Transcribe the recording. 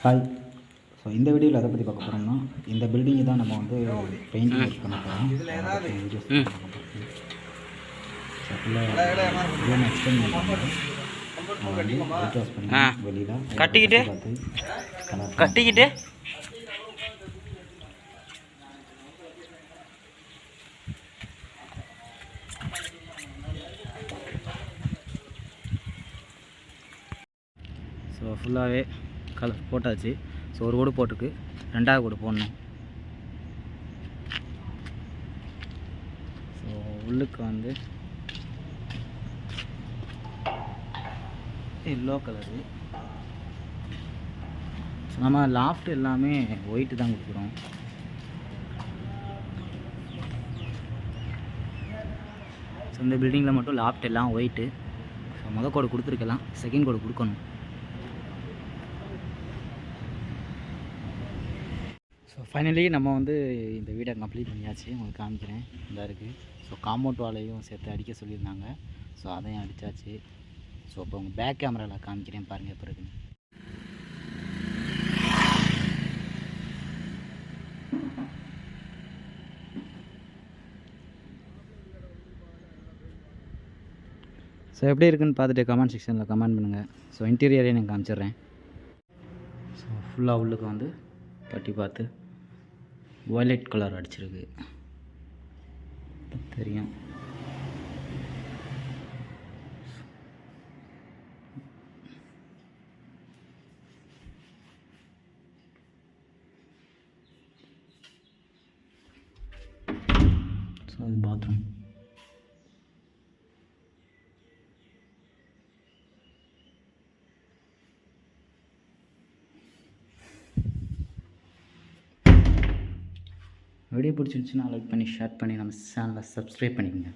Hi. So இந்த வீடியோவில் எதை பற்றி பார்க்க போகிறோம்னா, இந்த பில்டிங்கு தான் நம்ம வந்து பெயிண்டிங் ஒர்க் பண்ண போகிறோம். வீடியோஸ் கட்டிக்கிட்டு ஸோ ஃபுல்லாகவே கலர் போட்டாச்சு. ஸோ ஒரு கோடு போட்டுருக்கு, ரெண்டாவது கோடு போடணும். ஸோ உள்ளுக்கு வந்து எல்லோ கலரு. ஸோ நம்ம லாஃப்ட் எல்லாமே ஒயிட்டு தான் கொடுக்குறோம். ஸோ இந்த பில்டிங்கில் மட்டும் லாஃப்ட் எல்லாம் ஒயிட்டு. ஸோ மொதல் கோடு கொடுத்துருக்கலாம், செகண்ட் கோடு கொடுக்கணும். ஸோ ஃபைனலி நம்ம வந்து இந்த வீடை கம்ப்ளீட் பண்ணியாச்சு. உங்களுக்கு காமிக்கிறேன், இந்த இருக்குது. ஸோ காம்பவுண்ட் வாலையும் சேர்த்து அடிக்க சொல்லியிருந்தாங்க. ஸோ அதையும் அடித்தாச்சு. ஸோ இப்போ உங்கள் பேக் கேமராவில் காமிக்கிறேன், பாருங்கள் எப்போ இருக்குன்னு. ஸோ எப்படி இருக்குன்னு பார்த்துட்டு கமெண்ட் செக்ஷனில் கமெண்ட் பண்ணுங்கள். ஸோ இன்டீரியரையும் நான் காமிச்சிட்றேன். ஸோ ஃபுல்லாக உள்ளுக்கு வந்து கட்டி பார்த்து வயலட் கலர் அடிச்சிருக்கு, தெரியும். ஸோ அது பாத்ரூம். வீடியோ பிடிச்சிருந்துச்சுன்னா லைக் பண்ணி ஷேர் பண்ணி நம்ம சேனலை சப்ஸ்கிரைப் பண்ணிக்கோங்க.